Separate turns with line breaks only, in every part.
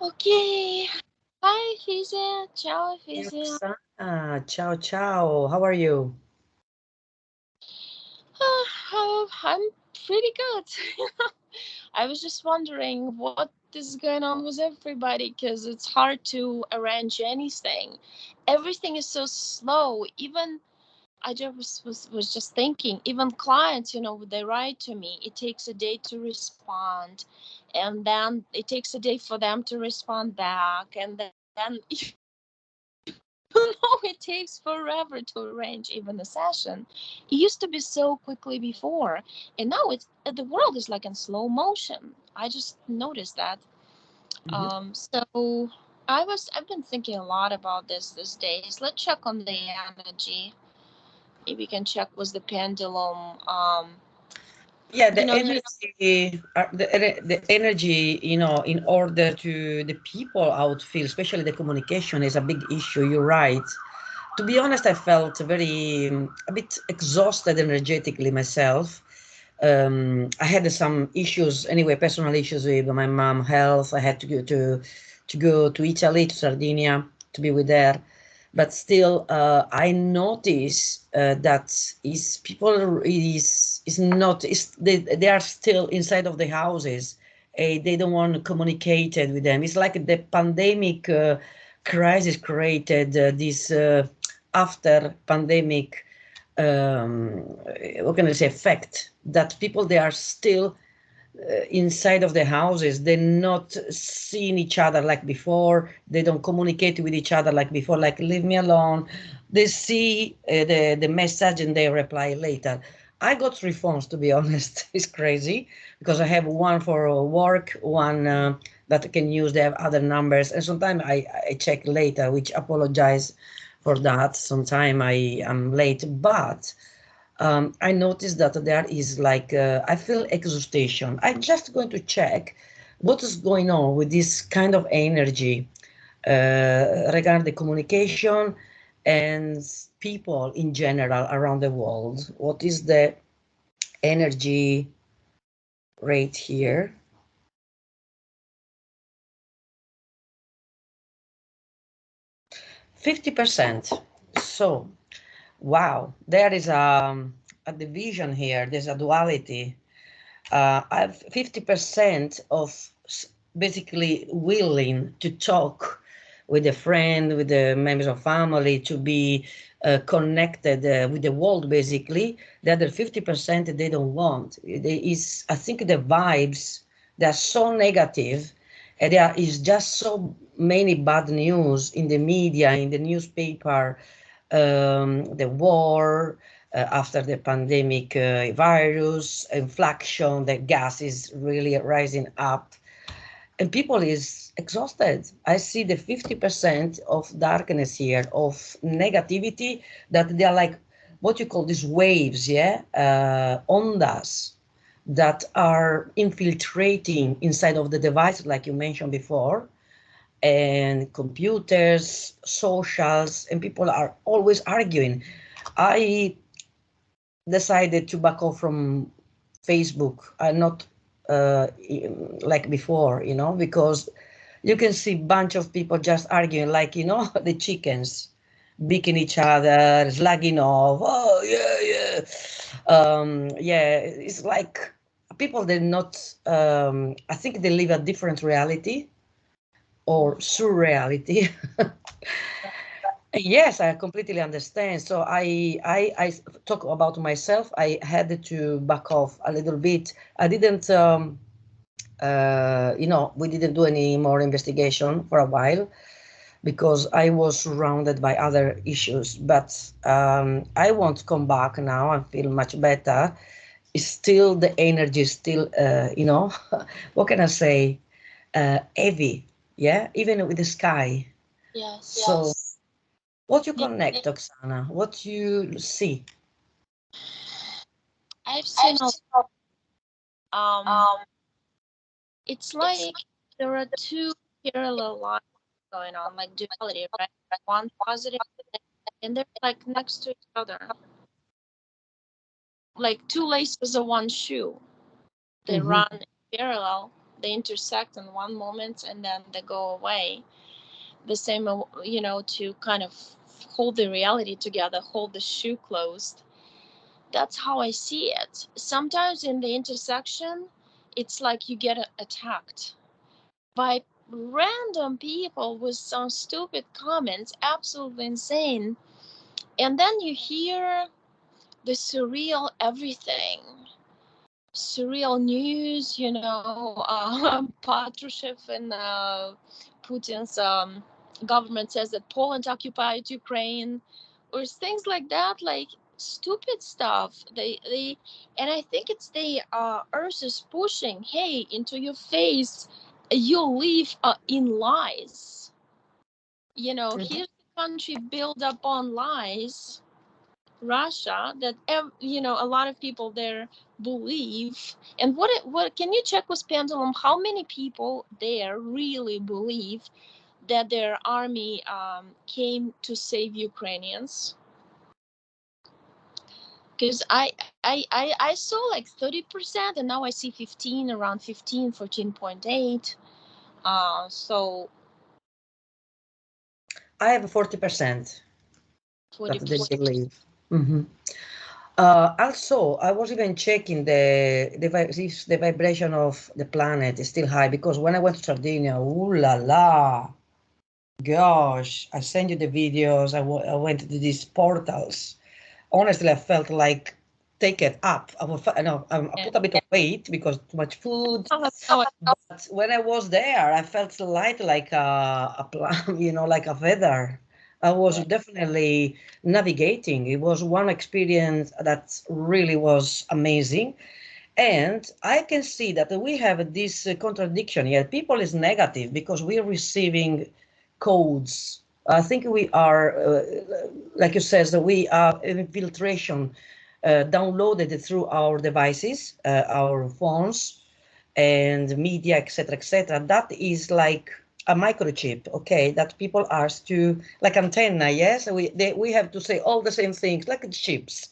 Okay. Hi, Efisia. Ciao,
Hey,
Efisia.
Oksana. Ciao, ciao. How are you?
I'm pretty good. I was just wondering what is going on with everybody because it's hard to arrange anything. Everything is so slow. Even I just was just thinking, even clients, they write to me. It takes a day to respond, and then it takes a day for them to respond back, and then it takes forever to arrange even a session. It used to be so quickly before, and now it's the world is like in slow motion. I just noticed that.
Mhm.
So I've been thinking a lot about this these days. Let's check on the energy. Maybe we can check with the pendulum.
Yeah, the
You
energy, the energy, in order to the people out feel, especially the communication is a big issue. You're right. To be honest, I felt very a bit exhausted energetically myself. I had some issues anyway, personal issues with my mom health. I had to go to Italy, to Sardinia, to be with her. But still, I notice that is people is not is they are still inside of the houses. They don't want to communicate with them. It's like the pandemic crisis created this after pandemic um, what can I say, effect that people they are still inside of the houses. They're not seeing each other like before. They don't communicate with each other like before. Like leave me alone. They see the message and they reply later. I got three phones to be honest. It's crazy because I have one for work, one that I can use. They have other numbers, and sometimes I check later, which apologize for that. Sometimes I am late, but I noticed that there is like I feel exhaustion. I'm just going to check what is going on with this kind of energy regarding the communication and people in general around the world. What is the energy rate here? 50%. So, wow, there is a division here. There's a duality. I've 50% of basically willing to talk with a friend, with the members of family, to be connected with the world. Basically, the other 50% they don't want. There is, I think, the vibes they are so negative, and there is just so many bad news in the media, in the newspaper, the war, after the pandemic virus, inflation, the gas is really rising up, and people is exhausted. I see the 50% of darkness here, of negativity, that they are like what you call these waves, yeah, ondas that are infiltrating inside of the device, like you mentioned before, and computers, socials, and people are always arguing. I decided to back off from Facebook. Not like before, because you can see bunch of people just arguing like, the chickens, beating each other, slagging off. Oh yeah, yeah, yeah. It's like people they're not. I think they live a different reality or surreality. Yes, I completely understand. So I talk about myself. I had to back off a little bit. I didn't, we didn't do any more investigation for a while because I was surrounded by other issues. But I want to come back now and feel much better. It's still the energy, is still, what can I say? Heavy, yeah, even with the sky.
yes.
So what you
Yeah,
connect, Oksana? What you see?
I've seen a um. It's like there are two parallel lines going on, like duality, right? One positive, and they're like next to each other, like two laces of one shoe. They
Hmm.
run parallel. They intersect in one moment and then they go away. The same, to kind of hold the reality together, hold the shoe closed. That's how I see it. Sometimes in the intersection, it's like you get attacked by random people with some stupid comments, absolutely insane. And then you hear the surreal everything, surreal news, Patrushev and Putin's government says that Poland occupied Ukraine, or things like that, like stupid stuff. They and I think it's the Earth is pushing, hey, into your face, you live in lies. Here's the country built up on lies, Russia, that a lot of people there believe. And what can you check with Pendulum? How many people there really believe that their army came to save Ukrainians? Because I saw like 30%, and now I see 15, around 15, 14.8. So
I have 40% that they
40%.
believe. Mm-hmm. Also, I was even checking if the vibration of the planet is still high, because when I went to Sardinia, ooh la la, gosh, I sent you the videos. I went to these portals. Honestly, I felt like take it up. I put a bit of weight because too much food. But when I was there, I felt light like like a feather. I was definitely navigating. It was one experience that really was amazing. And I can see that we have this contradiction here. People is negative because we're receiving codes. I think we are, like you says, that we are infiltration downloaded through our devices, our phones, and media, etc., etc. That is like a microchip, okay, that people ask to, like antenna, yes? We have to say all the same things, like chips.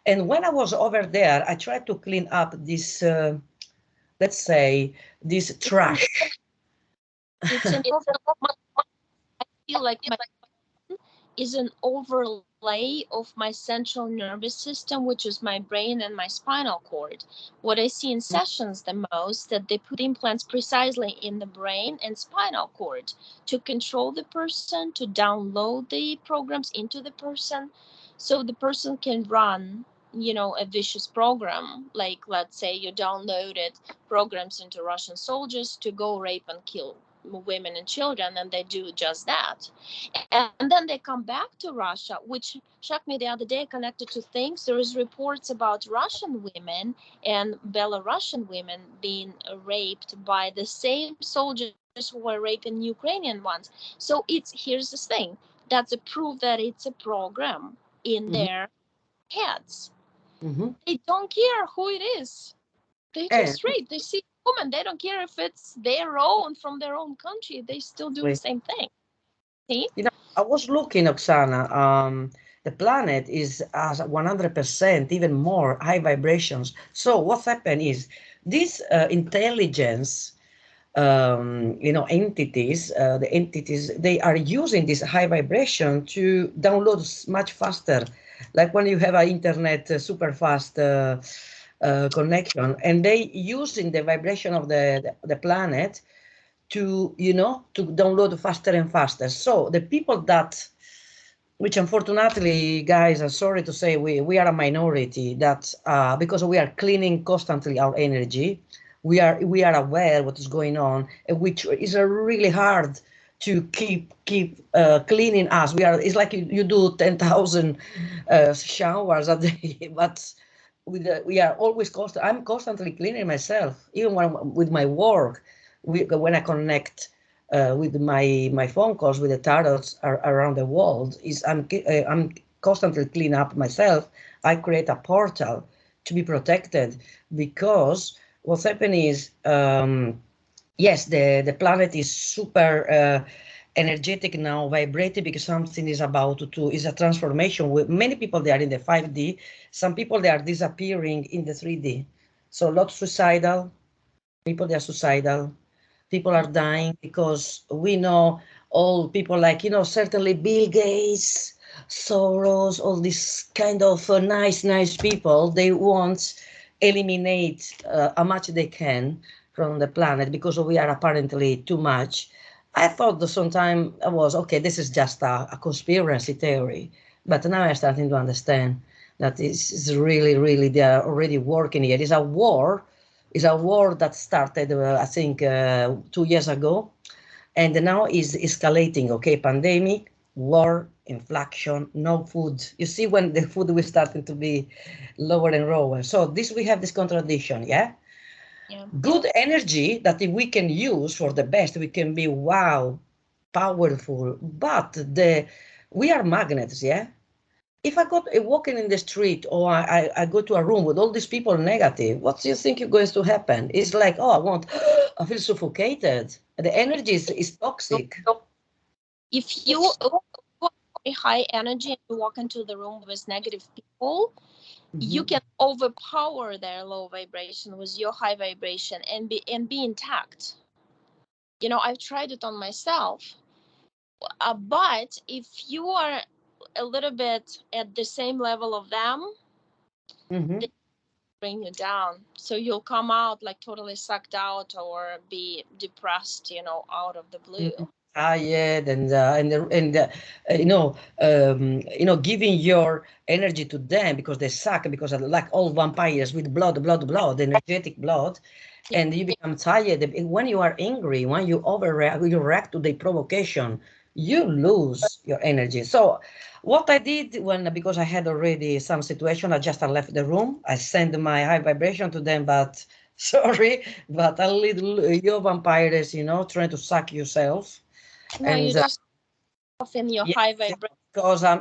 And when I was over there, I tried to clean up this, let's say, this trash.
It's an I feel like my is an overlay of my central nervous system, which is my brain and my spinal cord. What I see in sessions the most, that they put implants precisely in the brain and spinal cord to control the person, to download the programs into the person, so the person can run, a vicious program. Like, let's say you downloaded programs into Russian soldiers to go rape and kill women and children, and they do just that. And then they come back to Russia, which shocked me the other day, connected to things. There is reports about Russian women and Belarusian women being raped by the same soldiers who were raping Ukrainian ones. So here's the thing. That's a proof that it's a program in
Mhm,
their heads.
mhm.
They don't care who it is. They
And
just rape. They see a woman. They don't care if it's their own, from their own country. They still do the same thing. See?
I was looking, Oksana, the planet is as 100%, even more high vibrations. So what's happened is this intelligence, entities, the entities, they are using this high vibration to download much faster. Like when you have an internet super fast connection, and they using the vibration of the planet to download faster and faster. So the people that, which unfortunately, guys, I'm sorry to say, we are a minority that because we are cleaning constantly our energy, we are aware what is going on, which is really hard to keep cleaning us. It's like you do 10,000 showers a day, but we are always I'm constantly cleaning myself, even with my work. When I connect with my phone calls with the tarots around the world, I'm constantly clean up myself. I create a portal to be protected, because what's happening is, yes, the planet is super energetic now, vibrating, because something is about to is a transformation. With many people, they are in the 5D. Some people, they are disappearing in the 3D. So a lot suicidal, People, they're suicidal. People are dying because we know all people like, certainly Bill Gates, Soros, all these kind of nice people, they want eliminate how much they can from the planet because we are apparently too much. I thought that sometime I was, okay, this is just a conspiracy theory. But now I'm starting to understand that this is really, really, they are already working here. It's a war. It's a war that started, I think, 2 years ago, and now is escalating. Okay, pandemic, war, inflation, no food. You see, when the food will starting to be lower and lower. So this we have this contradiction. Yeah,
Yeah.
good energy that if we can use for the best, we can be wow, powerful. But we are magnets. Yeah, if I go walking in the street or I go to a room with all these people negative, what do you think is going to happen? It's like, oh, I feel suffocated. The energy is toxic.
If you have very high energy and you walk into the room with negative people, you
Hmm.
can overpower their low vibration with your high vibration and be intact. I've tried it on myself. But if you are a little bit at the same level of them,
Hmm.
they bring you down. So you'll come out like totally sucked out or be depressed, out of the blue.
Tired giving your energy to them because they suck because like all vampires with blood, energetic blood,
Yeah.
and you become tired. When you are angry, when you overreact, you react to the provocation, you lose your energy. So what I did because I had already some situation, I just left the room. I sent my high vibration to them, but sorry, but a little your vampires, trying to suck yourself.
No,
And
you just off in your
yes,
high vibration.
because I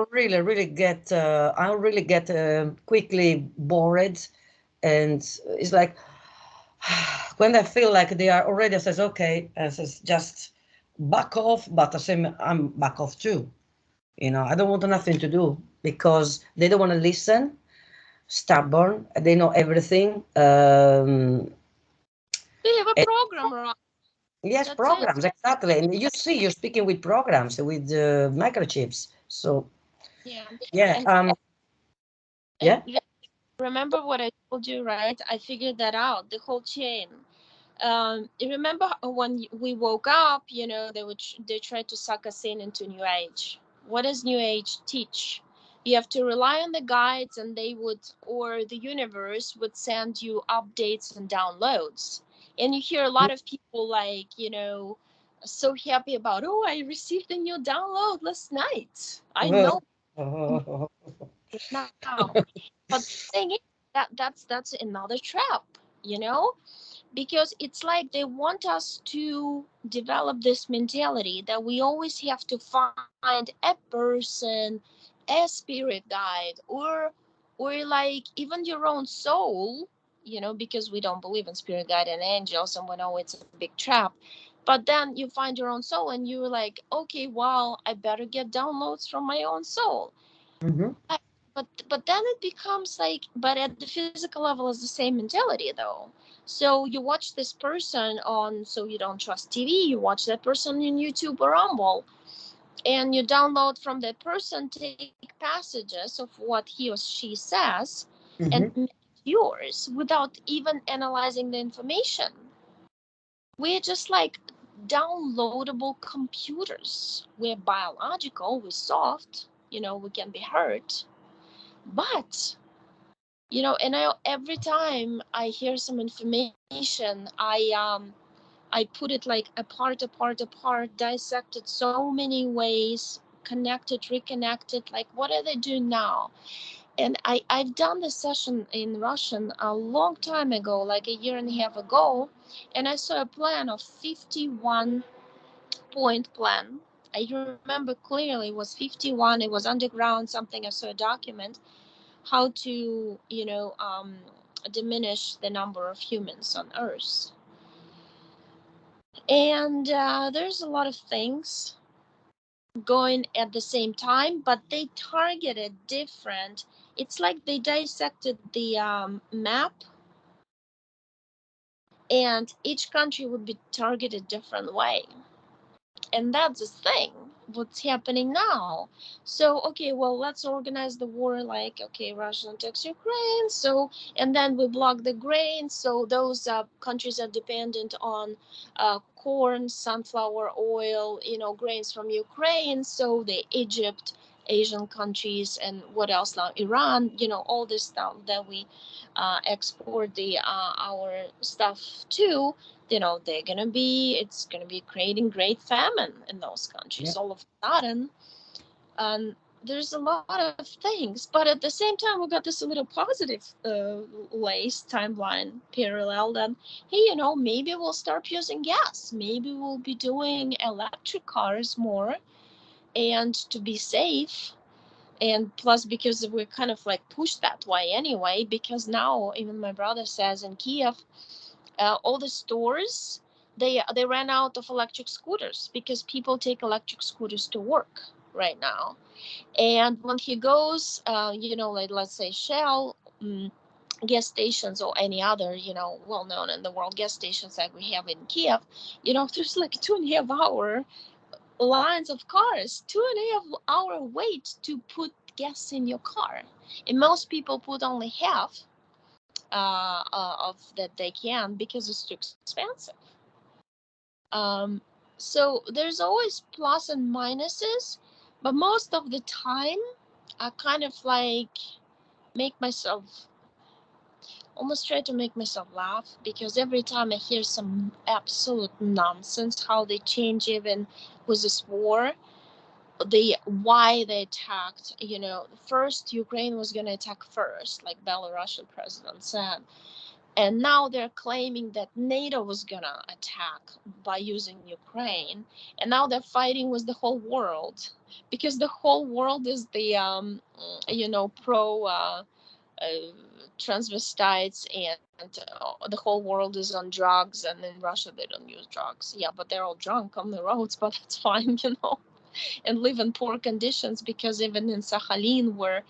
really get quickly bored, and it's like when I feel like they are already, I says, okay, I says, just back off, but I say, I'm back off too. I don't want nothing to do because they don't want to listen, stubborn, they know everything.
We have a
And
program, right?
yes,
That's it.
programs, exactly. And you see, you're speaking with programs, with microchips. So,
Yeah.
yeah,
And
yeah.
and remember what I told you, right? I figured that out, the whole chain. You remember when we woke up, they tried to suck us in into New Age. What does New Age teach? You have to rely on the guides, and they would, or the universe would send you updates and downloads. And you hear a lot of people like, so happy about, oh, I received a new download last night. I know it now. But the thing is that's another trap, you know because it's like they want us to develop this mentality that we always have to find a person, a spirit guide, or like even your own soul, because we don't believe in spirit guide and angels, and we know it's a big trap. But then you find your own soul and you're like, okay, well, I better get downloads from my own soul.
Mhm.
But then it becomes like, but at the physical level is the same mentality though. So you watch this person on, so you don't trust TV, you watch that person on YouTube or Rumble, and you download from that person, take passages of what he or she says, and
Mhm.
make it yours without even analyzing the information. We're just like downloadable computers. We're biological, we're soft, we can be hurt. But and every time I hear some information, I put it like apart, dissected so many ways, connected, reconnected, like what are they doing now? And I've done this session in Russian a long time ago, like a year and a half ago, and I saw a plan of 51 point plan. I remember clearly it was 51, it was underground, something. I saw a document how to diminish the number of humans on earth. And there's a lot of things going at the same time, but they targeted different. It's like they dissected the map, and each country would be targeted different way. And that's the thing what's happening now. So okay, well, let's organize the war, like, okay, Russia attacks Ukraine, so, and then we block the grain, so those countries are dependent on corn, sunflower oil, grains from Ukraine, so the Egypt, Asian countries, and what else now, Iran, all this stuff that we export the our stuff to, it's gonna be creating great famine in those countries
Yeah.
all of a sudden. And there's a lot of things, but at the same time, we got this little positive lace timeline parallel that, hey, maybe we'll start using gas, maybe we'll be doing electric cars more, and to be safe. And plus, because we're kind of like pushed that way anyway, because now even my brother says in Kiev, all the stores, they ran out of electric scooters because people take electric scooters to work right now. And when he goes, like, let's say Shell, gas stations, or any other, well known in the world gas stations like we have in Kiev, there's like 2.5 hour lines of cars, 2.5 hour wait to put gas in your car. And most people put only half of that they can, because it's too expensive. Um, so there's always plus and minuses, but most of the time I kind of like make myself, almost try to make myself laugh, because every time I hear some absolute nonsense, how they change even with this war, the why they attacked, first Ukraine was going to attack first, like Belarusian president said. And now they're claiming that NATO was gonna attack by using Ukraine, and now they're fighting with the whole world, because the whole world is the pro transvestites, and the whole world is on drugs, and in Russia they don't use drugs. Yeah, but they're all drunk on the roads, but that's fine, and live in poor conditions, because even in Sakhalin, where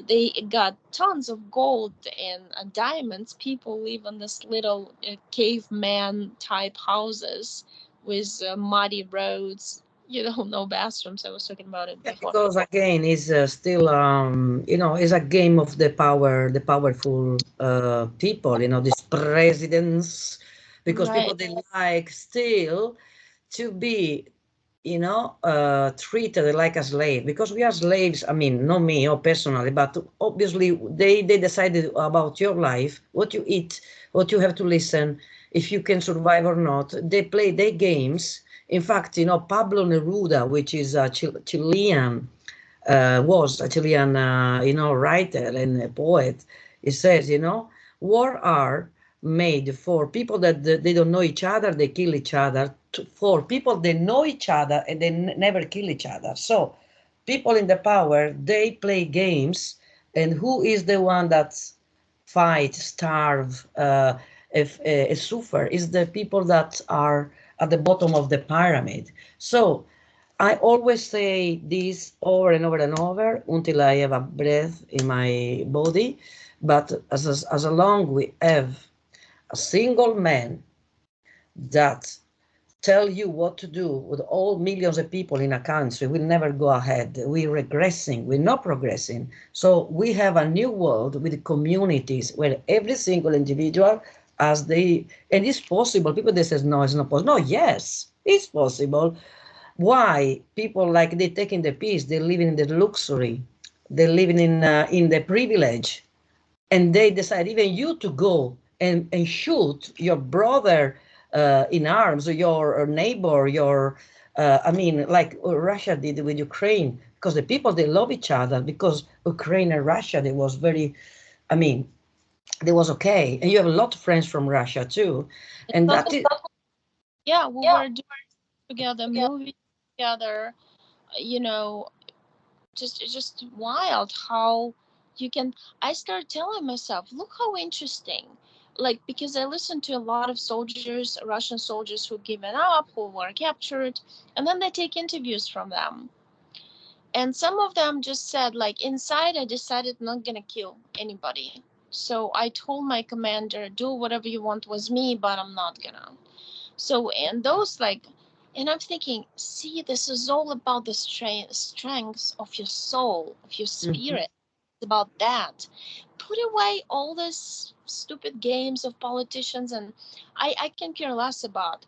they got tons of gold and diamonds, people live in this little caveman type houses with muddy roads, no bathrooms. I was talking about it
Yeah,
before.
because again, it's still, it's a game of the power, the powerful people, these presidents, because
Right.
people, they like still to be, treated like a slave, because we are slaves. I mean, not me or personally, but obviously they decided about your life, what you eat, what you have to listen, if you can survive or not. They play their games. In fact, Pablo Neruda, which is a Chilean, was a Chilean, writer and a poet. He says, war are made for people that they don't know each other, they kill each other, for people that know each other and they never kill each other. So people in the power, they play games, and who is the one that fight, starve, if suffer, is the people that are at the bottom of the pyramid. So I always say this over and over and over until I have a breath in my body. But as long we have a single man that tell you what to do with all millions of people in a country, will never go ahead. We're regressing, we're not progressing. So we have a new world with communities where every single individual, as they, and it's possible. People they says no, it's not possible. No, yes, it's possible. Why people like they taking the peace, they're living in the luxury, they're living in the privilege, and they decide even you to go and shoot your brother in arms, or your neighbor, your I mean, like Russia did with Ukraine, because the people they love each other, because Ukraine and Russia they was very, I mean, they was okay, and you have a lot of friends from Russia too, and that is
Yeah, we were doing together, movies together, you know just wild how you can. I started telling myself, look how interesting, like, because I listened to a lot of soldiers, Russian soldiers who given up, who were captured, and then they take interviews from them, and some of them just said, like, inside I decided not gonna kill anybody, So I told my commander, do whatever you want with me, but I'm not gonna. So, and those like, and I'm thinking, see, this is all about the strength of your soul, of your
Mhm.
spirit. It's about that. Put away all these stupid games of politicians, and I can care less about.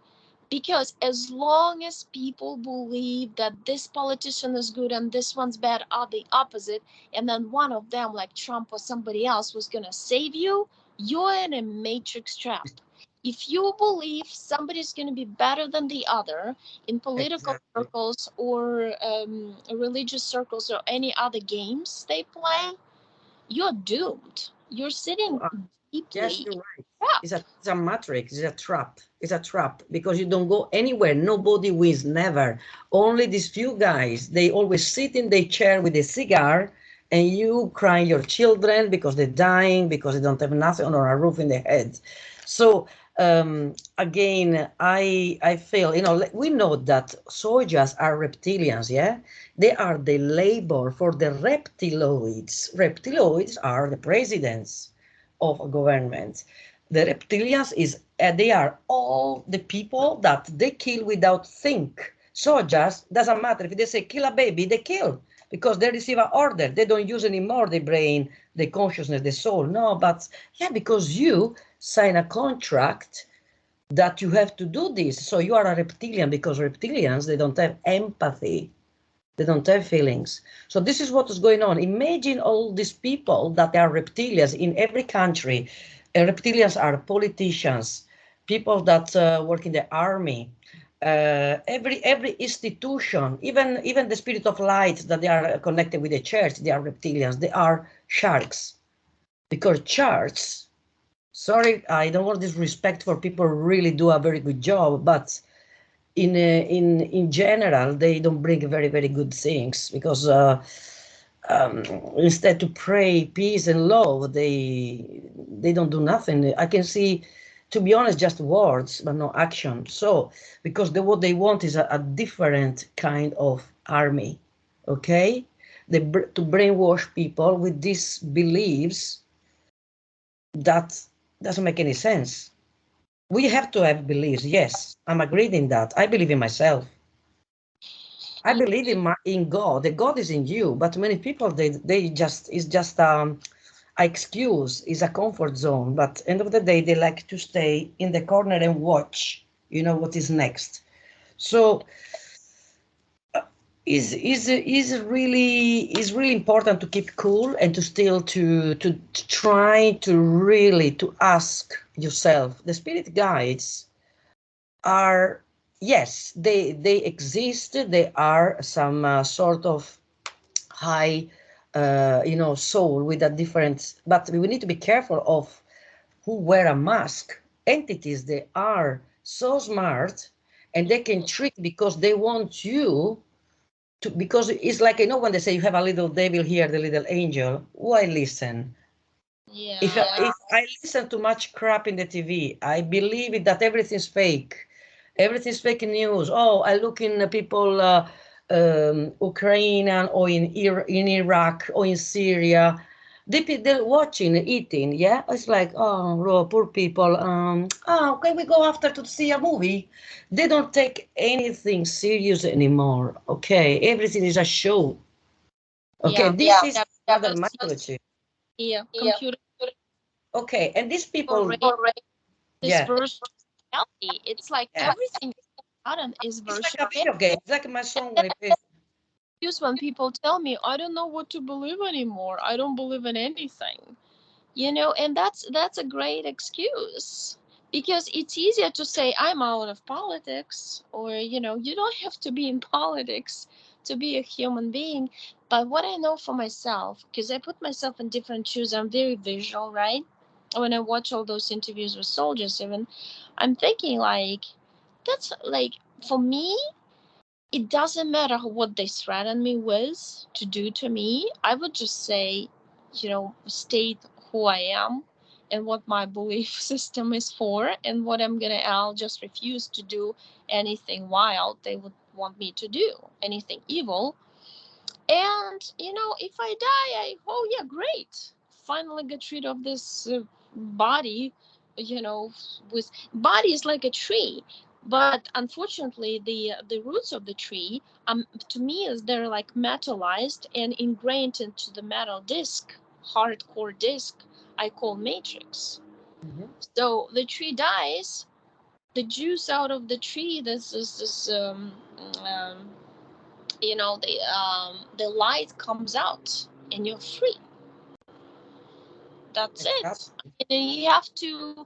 Because as long as people believe that this politician is good and this one's bad, or the opposite, and then one of them, like Trump or somebody else, was gonna save you, you're in a matrix trap. If you believe somebody's going to be better than the other in political
Exactly.
circles or religious circles or any other games they play, you're doomed. You're
You
sitting
are. Yes,
deeply
you're right.
trapped.
It's a matrix. It's a trap. It's a trap because you don't go anywhere. Nobody wins. Never. Only these few guys. They always sit in their chair with a cigar, and you cry your children because they're dying because they don't have nothing or a roof in their heads. So again, I feel we know that soldiers are reptilians. Yeah, they are the labor for the reptiloids. Reptiloids are the presidents of a government. The reptilians is they are all the people that they kill without think. So just doesn't matter if they say kill a baby, they kill because they receive an order. They don't use anymore the brain, the consciousness, the soul. No, but yeah, because you sign a contract that you have to do this. So you are a reptilian because reptilians they don't have empathy. They don't have feelings. So this is what is going on. Imagine all these people that are reptilians in every country. Reptilians are politicians, people that work in the army, every institution, even the spirit of light that they are connected with the church. They are reptilians. They are sharks because sharks. Sorry, I don't want disrespect for people who really do a very good job, but in general they don't bring very good things because um, instead to pray peace and love they don't do nothing. I can see, to be honest, just words but no action. So because what they want is a different kind of army. Okay, to brainwash people with these beliefs that doesn't make any sense. We have to have beliefs. Yes, I'm agreed in that. I believe in myself. I
Yeah,
believe in God. The God is in you, but many people they just is just a excuse, is a comfort zone. But end of the day, they like to stay in the corner and watch. What is next. So is really important to keep cool and to still to try to really to ask yourself. The spirit guides are, yes, they exist. They are some sort of high soul with a different, but we need to be careful of who wear a mask. Entities, they are so smart and they can trick because they want you to, because it's like, when they say you have a little devil here, the little angel. Why listen? if
yeah,
I, if I listen to much crap in the TV, I believe it that everything's fake. Everything's fake news. Oh, I look in people, Ukrainian or in Iraq or in Syria. They're watching, eating. Yeah, it's like, oh, poor people. Okay, we go after to see a movie. They don't take anything serious anymore. Okay, everything is a show. Okay,
yeah,
this is another
because
mythology.
yeah, computer
Okay, and these people,
already this
yeah,
version of reality. It's like
yeah.
everything gotten is
It's like
version
a
of it.
video game. It's like my song when I play.
Use when people tell me I don't know what to believe anymore. I don't believe in anything. And that's a great excuse because it's easier to say I'm out of politics, or you don't have to be in politics to be a human being. But what I know for myself, because I put myself in different shoes, I'm very visual, right? When I watch all those interviews with soldiers, even, I'm thinking like, that's like, for me, it doesn't matter what they threaten me with to do to me. I would just say, state who I am and what my belief system is for, and what I'll just refuse to do anything wild they would want me to do, anything evil. And, if I die, oh yeah, great. finally get rid of this body, you know, with body is like a tree, but unfortunately the roots of the tree, to me, is they're like metallized and ingrained into the metal disc, hardcore disc I call matrix.
Mhm.
So the tree dies, the juice out of the tree, um, the light comes out and you're free. That's it.
Exactly.
And you have to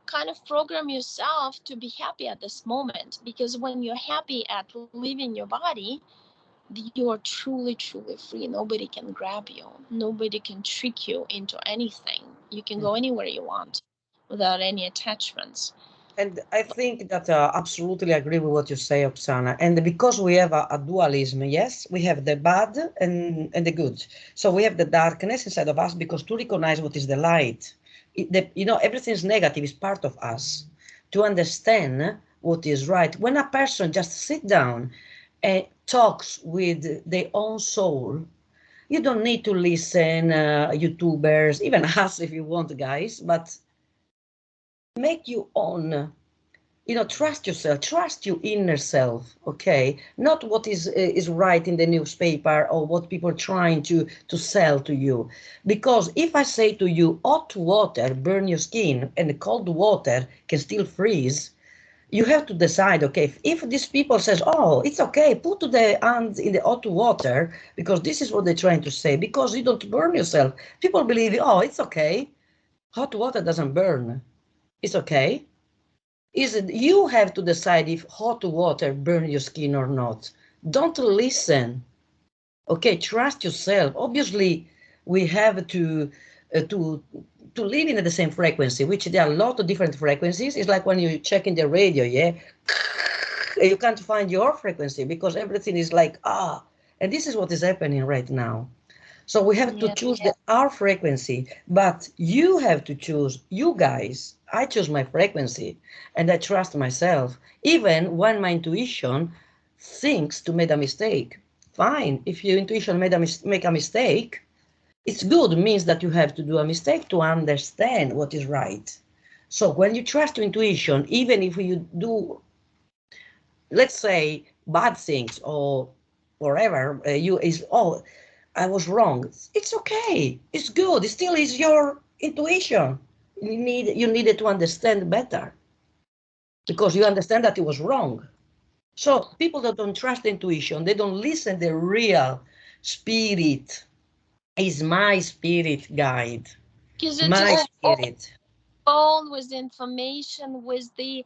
kind of program yourself to be happy at this moment, because when you're happy at leaving your body, you're truly, truly free. Nobody can grab you, nobody can trick you into anything. You can go
Mhm.
anywhere you want without any attachments.
And I think that absolutely agree with what you say, Oksana. And because we have a dualism, yes, we have the bad and the good. So we have the darkness inside of us because to recognize what is the light, everything is negative is part of us. To understand what is right. When a person just sit down and talks with their own soul, you don't need to listen YouTubers, even us if you want, guys, but make you own, trust yourself, trust your inner self, okay, not what is right in the newspaper or what people are trying to sell to you. Because if I say to you hot water burn your skin and cold water can still freeze, you have to decide, okay, if these people says, oh, it's okay, put the hands in the hot water, because this is what they're trying to say, because you don't burn yourself. People believe, oh, it's okay, hot water doesn't burn, it's okay. Is it you have to decide if hot water burn your skin or not. Don't listen. Okay, trust yourself. Obviously, we have to live in the same frequency, which there are a lot of different frequencies. It's like when you check in the radio, yeah, you can't find your frequency because everything is like and this is what is happening right now. So we have to
Yeah.
choose our frequency, but you have to choose, you guys. I choose my frequency and I trust myself, even when my intuition thinks to make a mistake. Fine, if your intuition make a mistake, it's good, it means that you have to do a mistake to understand what is right. So when you trust your intuition, even if you do, let's say, bad things or whatever, you is, oh, I was wrong. It's okay. It's good. It still is your intuition. You needed to understand better because you understand that it was wrong. So people that don't trust intuition, they don't listen the real spirit. Is my spirit guide.
Because it
My
just
spirit.
phone with the information, with the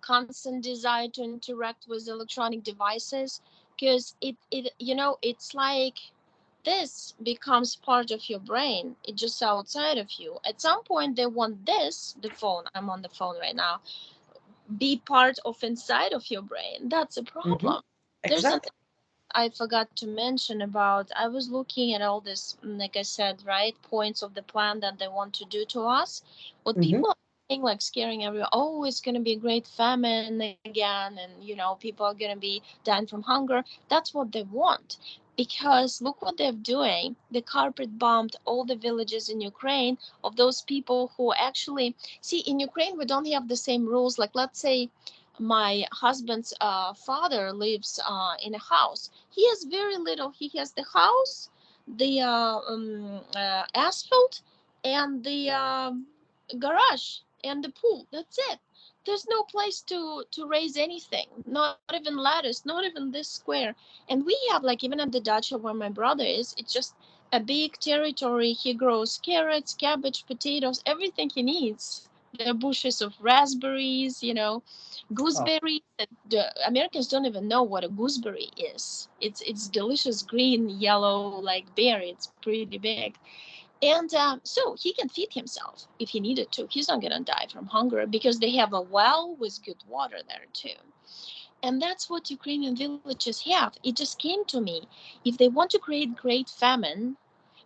constant desire to interact with electronic devices, because it's like this becomes part of your brain. It's just outside of you. At some point they want this, the phone, I'm on the phone right now, be part of inside of your brain. That's a
Hmm.
problem. There's
Exactly.
I forgot to mention about, I was looking at all this, like I said, right, points of the plan that they want to do to us. What
Hmm.
people are saying, like scaring everyone, oh, it's going to be a great famine again, and people are going to be dying from hunger. That's what they want. Because look what they're doing. They carpet bombed all the villages in Ukraine of those people who actually see, in Ukraine we don't have the same rules. Like, let's say my husband's father lives in a house. He has very little. He has the house, the asphalt, and the garage and the pool. That's it. There's no place to raise anything. Not even lettuce. Not even this square. And we have, like, even at the dacha where my brother is, it's just a big territory. He grows carrots, cabbage, potatoes, everything he needs. There are bushes of raspberries,
Oh,
gooseberries. The Americans don't even know what a gooseberry is. It's delicious green, yellow, like berry. It's pretty big. And so he can feed himself if he needed to. He's not going to die from hunger because they have a well with good water there too. And that's what Ukrainian villages have. It just came to me. If they want to create great famine,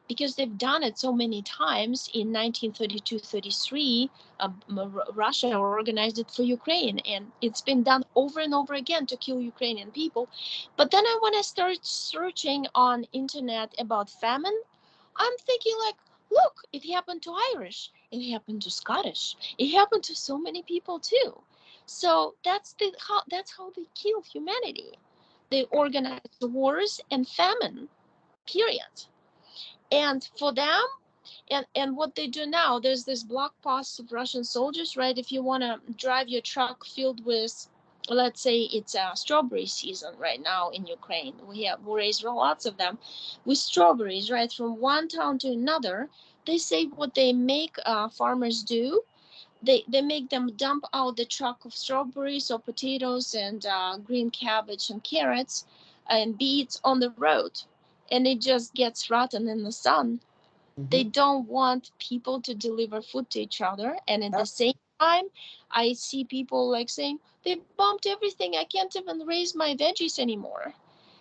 because they've done it so many times in 1932-33, Russia organized it for Ukraine, and it's been done over and over again to kill Ukrainian people. But then when I started searching on internet about famine, I'm thinking, like, Look, it happened to Irish. It happened to Scottish. It happened to so many people too. So that's how they kill humanity. They organize wars and famine. Period. And for them, and what they do now, there's this block posts of Russian soldiers, right? If you want to drive your truck filled with, let's say it's a strawberry season right now in Ukraine, we raise lots of them with strawberries, right? From one town to another, they say what they make farmers do. They make them dump out the truck of strawberries or potatoes and green cabbage and carrots and beets on the road, and it just gets rotten in the sun. They
Mm-hmm.
don't want people to deliver food to each other. And at the same time, I see people like saying, they bumped everything. I can't even raise my veggies anymore.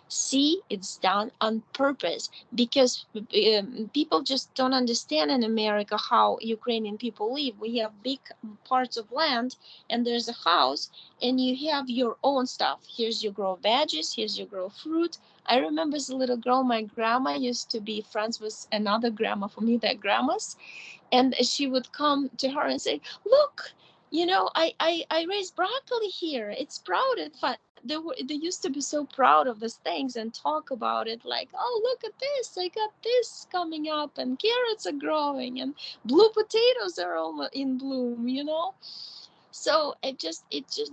See, it's done on purpose because people just don't understand in America how Ukrainian people live. We have big parts of land, and there's a house, and you have your own stuff. Here's you grow veggies, here's you grow fruit. I remember as a little girl, my grandma used to be friends with another grandma for me, their grandmas, and she would come to her and say, look, I raised broccoli here, it's sprouted. They used to be so proud of these things and talk about it like, oh, look at this, I got this coming up, and carrots are growing, and blue potatoes are all in bloom. So it's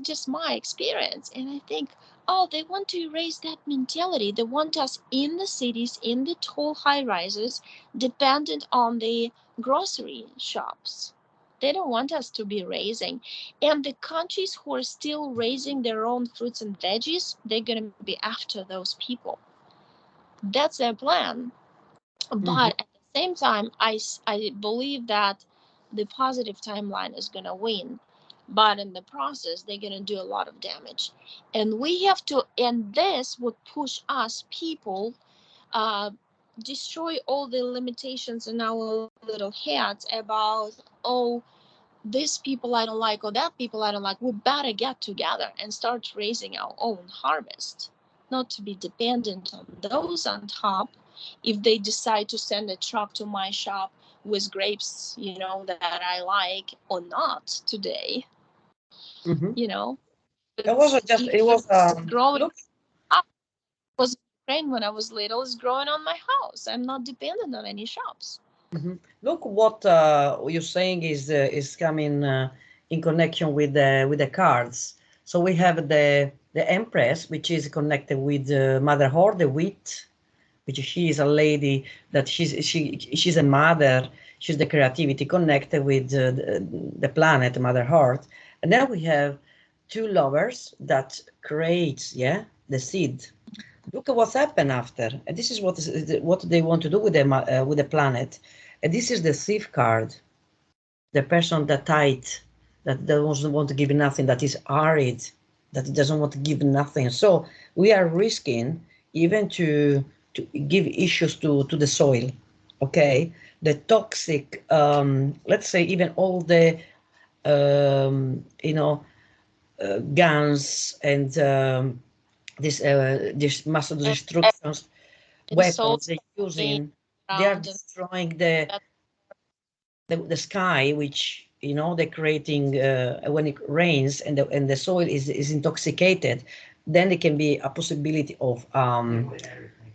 just my experience, and I think, oh, they want to erase that mentality. They want us in the cities, in the tall high rises, dependent on the grocery shops. They don't want us to be raising. And the countries who are still raising their own fruits and veggies, they're going to be after those people. That's their plan.
Mm-hmm.
But at the same time, I believe that the positive timeline is going to win. But in the process, they're going to do a lot of damage. And we have to, and this would push us people, uh, destroy all the limitations in our little heads about, oh, these people I don't like, or that people I don't like. We better get together and start raising our own harvest, not to be dependent on those on top. If they decide to send a truck to my shop with grapes, that I like or not today,
Mm-hmm.
you know,
It was
if
just, it
it's
was,
growing
look.
up, was in Ukraine when I was little, is growing on my house. I'm not dependent on any shops.
Mhm. Look what you're saying is coming in connection with the cards. So we have the Empress, which is connected with Mother Horde, the wheat, which she is a lady that she's a mother. She's the creativity connected with the planet Mother Heart. And then we have two lovers that creates, yeah, the seed. Look at what's happened after. And this is what they want to do with the planet. And this is the thief card, the person that tight, that doesn't want to give nothing, that is arid, that doesn't want to give nothing. So we are risking even to give issues to the soil. Okay, the toxic, let's say even all the guns and this mass
And
destructions
so
weapons they're using, they are
around and
destroying the sky, which they're creating when it rains and the soil is intoxicated. Then there can be a possibility of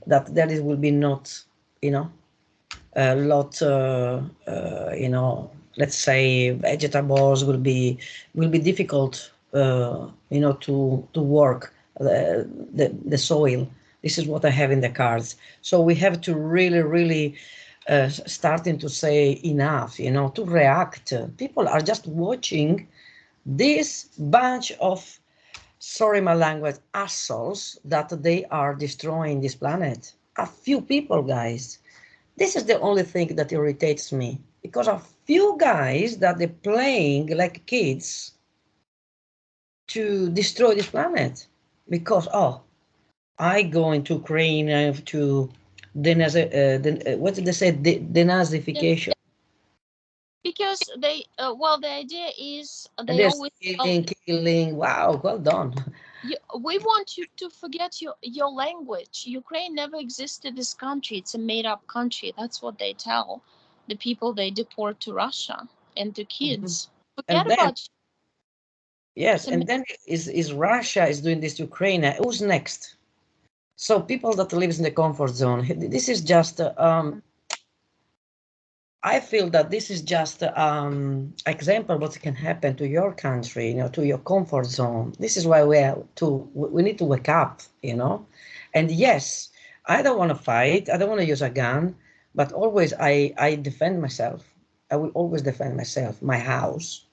that it will be not you know a lot let's say vegetables will be difficult to work the soil. This is what I have in the cards. So we have to really starting to say enough, to react. People are just watching this bunch of, sorry my language, assholes that they are destroying this planet. A few people, guys. This is the only thing that irritates me, because a few guys that they're playing like kids to destroy this planet. Because, I go into Ukraine to what did they say? Denazification.
because they well, the idea is
And
they
there's
always tell
killing. Wow, well done.
you, we want you to forget your language. Ukraine never existed as country. It's a made up country. That's what they tell. the people they deport to Russia and the
Mhm.
kids.
And
Forget
then,
about
yes,
it's
and then is Russia is doing this to Ukraine. Who's next? So people that lives in the comfort zone. This is just I feel that this is just example what can happen to your country, to your comfort zone. This is why we need to wake up, And yes, I don't want to fight. I don't want to use a gun, but always I defend myself. I will always defend myself, my house.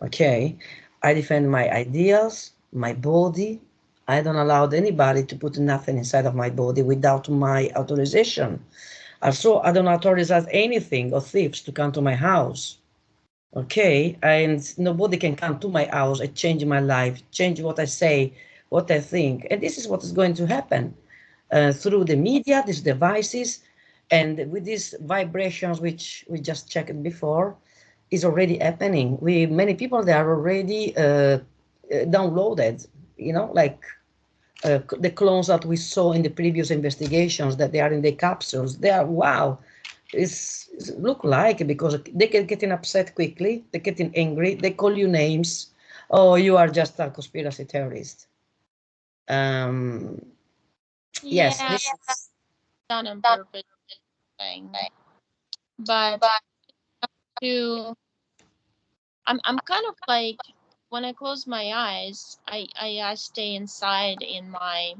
Okay, I defend my ideals, my body. I don't allow anybody to put nothing inside of my body without my authorization. Also, I don't authorize anything or thieves to come to my house. Okay, and nobody can come to my house and change my life, change what I say, what I think. And this is what is going to happen through the media, these devices, and with these vibrations, which we just checked before, is already happening. Many people they are already downloaded. Like the clones that we saw in the previous investigations that they are in the capsules. They are wow. It's look like because they get getting upset quickly. They're getting angry. They call you names. Oh, you are just a conspiracy theorist. Um, yes,
yeah,
this is.
done on purpose thing. But to I'm kind of like when I close my eyes, I stay inside in my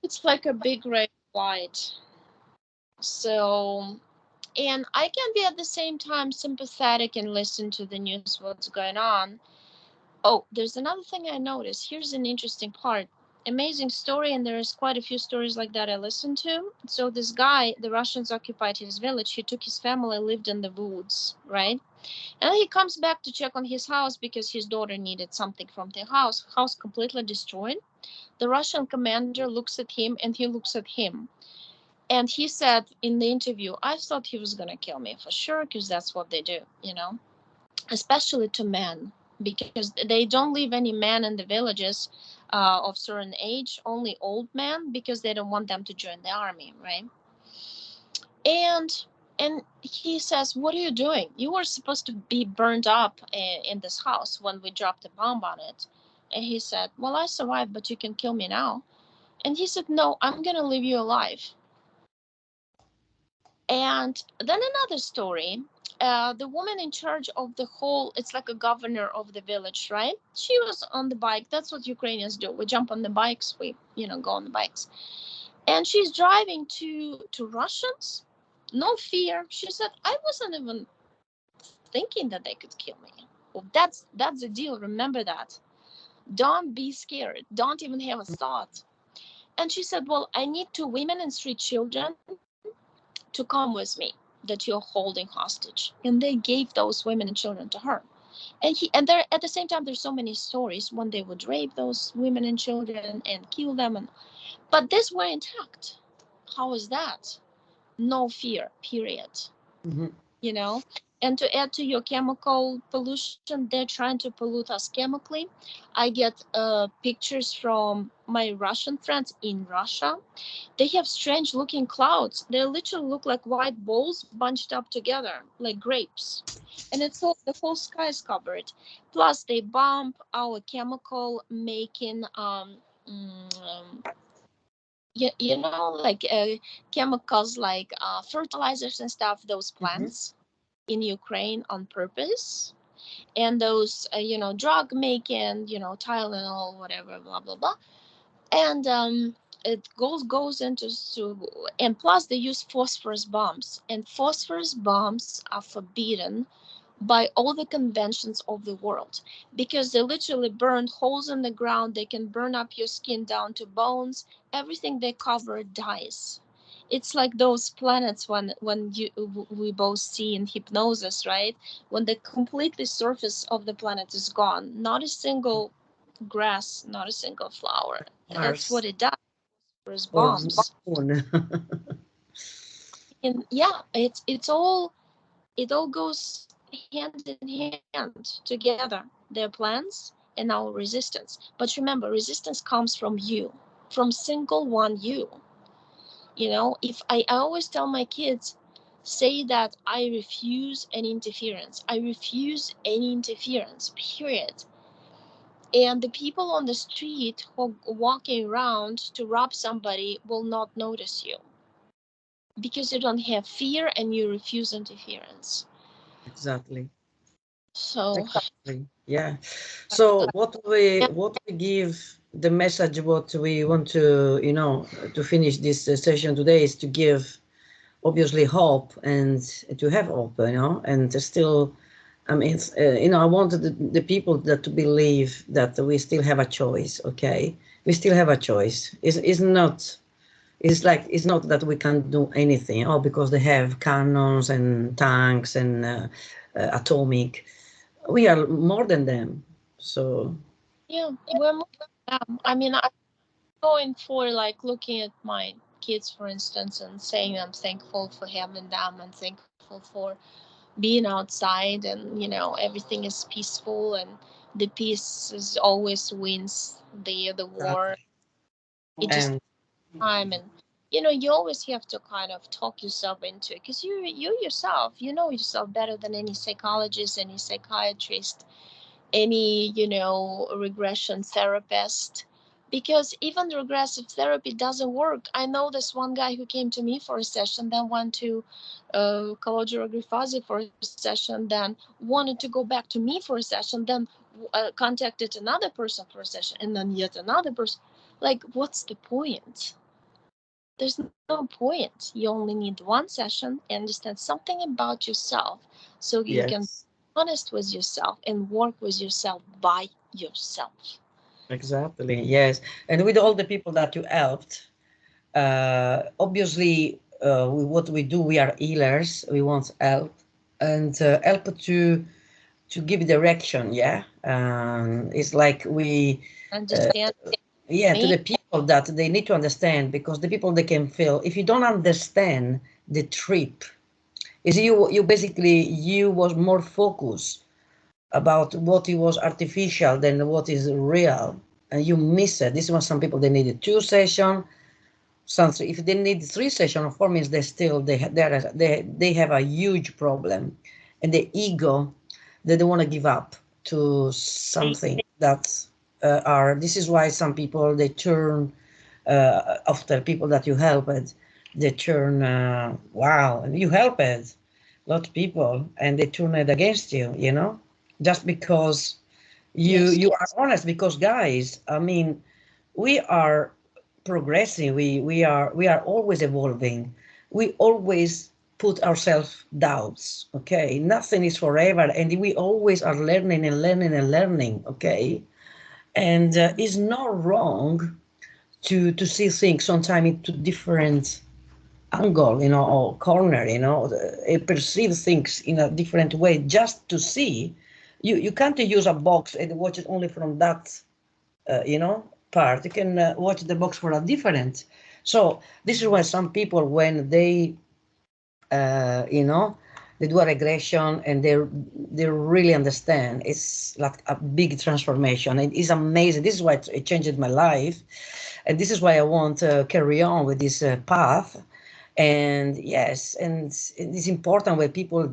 it's like a big red light. So and I can be at the same time sympathetic and listen to the news what's going on. Oh, there's another thing I noticed. Here's an interesting part. Amazing story, and there's quite a few stories like that I listened to. So this guy, the Russians occupied his village. He took his family, lived in the woods, right? And then he comes back to check on his house because his daughter needed something from the house. House completely destroyed. The Russian commander looks at him and he looks at him. And he said in the interview, I thought he was gonna kill me for sure because that's what they do, especially to men, because they don't leave any men in the villages of certain age, only old men, because they don't want them to join the army, right? And he says, what are you doing? You were supposed to be burned up in this house when we dropped a bomb on it. And he said, well, I survived, but you can kill me now. And he said, no, I'm gonna leave you alive. And then another story. The woman in charge of the whole, it's like a governor of the village, right? She was on the bike. That's what Ukrainians do. We jump on the bikes, we, go on the bikes. And she's driving to Russians. No fear. She said, I wasn't even thinking that they could kill me. Well, that's the deal. Remember that. Don't be scared. Don't even have a thought. And she said, well, I need two women and three children to come with me that you're holding hostage. And they gave those women and children to her. And there at the same time there's so many stories when they would rape those women and children and kill them, but these were intact. How is that? No fear, period.
Mhm.
you know and to add to your chemical pollution, they're trying to pollute us chemically. I get pictures from my Russian friends in Russia. They have strange looking clouds. They literally look like white balls bunched up together like grapes. And it's all the whole sky is covered. Plus they bump our chemical making like chemicals like fertilizers and stuff, those
Mhm.
plants in Ukraine on purpose. And those, drug making, Tylenol, whatever, blah, blah, blah. And it goes into, and plus they use phosphorus bombs. And phosphorus bombs are forbidden by all the conventions of the world because they literally burn holes in the ground. They can burn up your skin down to bones. Everything they cover dies. It's like those planets when we both see in hypnosis, right? When the completely surface of the planet is gone, not a single grass, not a single flower. That's what
Mars
it does. There's
or
bombs.
Moon.
And yeah, it all goes hand in hand together, their plans and our resistance. But remember, resistance comes from you, from single one you. If I always tell my kids, say that I refuse any interference. I refuse any interference, period. And the people on the street who are walking around to rob somebody will not notice you because you don't have fear and you refuse interference.
Exactly.
So,
Exactly. Yeah. So
uh,
what we give the message, what we want to, to finish this session today is to give obviously hope and to have hope, and to still, I mean, I wanted the people that to believe that we still have a choice. Okay, we still have a choice. It's not. It's not that we can't do anything. Oh, because they have cannons and tanks and atomic. We are more than them. So
yeah, we're more I mean, I'm going for like looking at my kids, for instance, and saying I'm thankful for having them and thankful for being outside, and everything is peaceful, and the peace is always wins the war.
exactly.
It just
And
time, and you always have to kind of talk yourself into it, because you yourself, yourself better than any psychologist, any psychiatrist, any regression therapist, because even regressive therapy doesn't work. I know this one guy who came to me for a session, then went to for a session, then wanted to go back to me for a session, then contacted another person for a session, and then yet another person. Like, what's the point? There's no point. You only need one session and understand something about yourself, so you can be
yes,
honest with yourself and work with yourself by yourself.
exactly. Yes. And with all the people that you helped, obviously, what we do, we are healers. We want help and help to give direction. Yeah. It's like we, uh,
Understand
yeah, to
me?
the people that they need to understand, because the people they can feel. If you don't understand the trip, is you basically you was more focused about what it was artificial than what is real, and you miss it. This was some people they needed 2 sessions. Some if they need 3 sessions or 4 means they still they have a huge problem, and the ego they don't want to give up to something that are. This is why some people they turn after people that you helped. They turn wow, you helped a lot of people and they turn it against you, just because
Yes.
you are honest. Because guys, I mean, we are progressing. We are always evolving. We always put ourselves doubts. Okay, nothing is forever, and we always are learning and learning and learning. Okay, and it's not wrong to see things sometimes into different angle, or corner, perceive things in a different way, just to see. You can't use a box and watch it only from that, part. You can watch the box for a different. So this is why some people, when they do a regression and they really understand, it's like a big transformation. It is amazing. This is why it changed my life, and this is why I want to carry on with this path. And yes, and it's important where people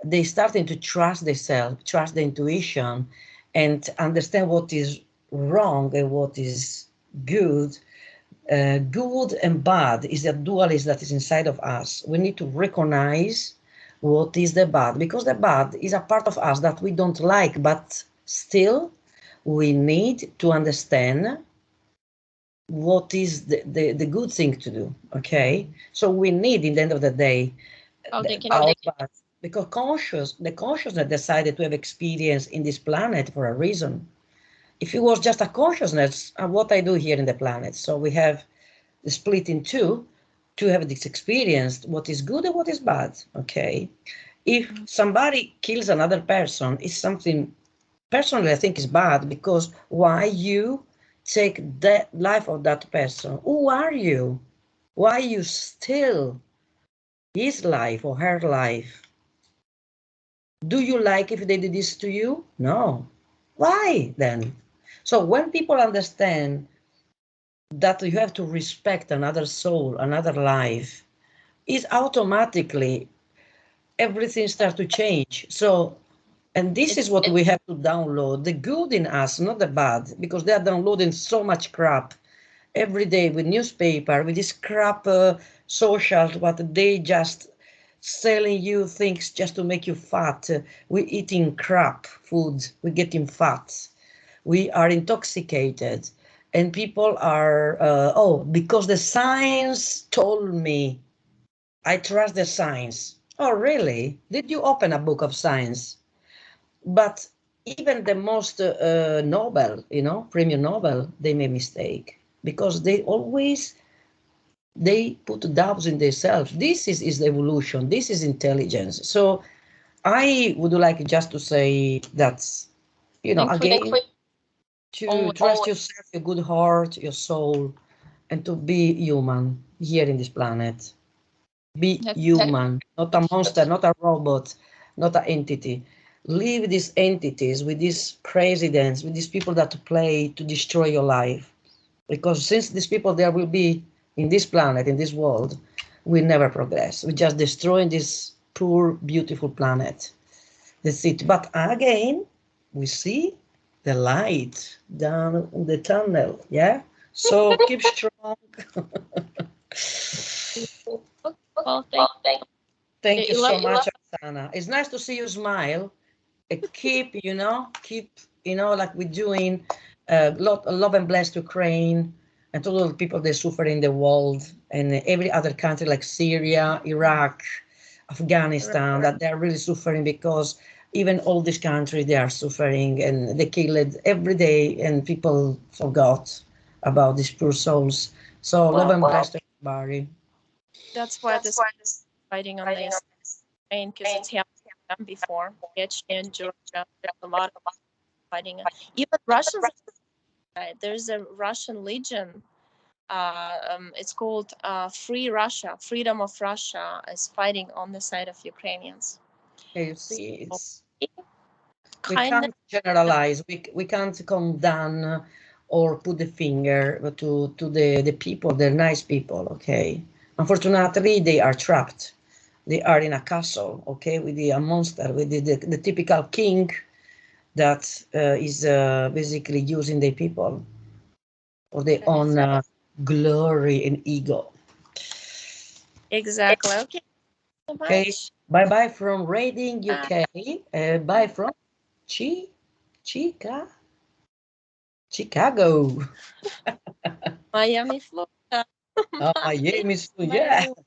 they starting to trust themselves, trust the intuition, and understand what is wrong and what is good. Good and bad is the dualism that is inside of us. We need to recognize what is the bad, because the bad is a part of us that we don't like, but still we need to understand what is the good thing to do. Okay, so we need, in the end of the day,
How they can
our
make
bad, because the consciousness decided to have experience in this planet for a reason. If it was just a consciousness, what I do here in the planet, so we have split in two to have this experience, what is good and what is bad. Okay, if somebody kills another person, it's something personally I think is bad, because why you take the life of that person? Who are you? Why you steal his life or her life? Do you like if they did this to you? No. Why then? So when people understand that you have to respect another soul, another life, is automatically everything starts to change. So, and this is what we have to download, the good in us, not the bad, because they are downloading so much crap every day with newspaper, with this crap social, what they just selling you things just to make you fat. We're eating crap food, we're getting fat, we are intoxicated, and people are, oh, because the science told me, I trust the science. Oh, really? Did you open a book of science? But even the most Nobel, premium Nobel, they made mistake because they put doubts in themselves. This is the evolution. This is intelligence. So I would like just to say that,
Think we
again, to
always
trust yourself, your good heart, your soul, and to be human here in this planet. Be
have
human, not a monster, not a robot, not an entity. Leave these entities with these presidents, with these people that play to destroy your life. Because since these people there will be in this planet, in this world, we never progress. We just destroying this poor, beautiful planet. That's it. But again, we see the light down in the tunnel. Yeah. So keep strong.
well, thank
Thank you
you.
so much, Oksana. It's nice to see you smile. Keep, like we're doing, love and bless Ukraine and to all the people that suffer in the world and every other country like Syria, Iraq, Afghanistan, that they're really suffering because even all these countries, they are suffering and they kill it every day and people forgot about these poor souls. So love and bless to everybody.
That's why this fighting on this train, because it's happened to them before. In Georgia, there's a lot of fighting. Even Russians. There's a Russian legion. It's called Free Russia. Freedom of Russia is fighting on the side of Ukrainians.
You see,
So,
we
kind of.
can't generalize. We can't come down or put the finger to the people, the nice people. Okay, unfortunately, they are trapped. They are in a castle. Okay, with a monster, with the typical king that is basically using the people for their own glory and ego.
Exactly. Okay. So
Okay,
much.
bye bye from Reading,
Uh,
UK. Bye from Chica. Chicago.
Miami, Florida.
Oh,
Bye.
Miami,
Bye,
yeah.
everyone.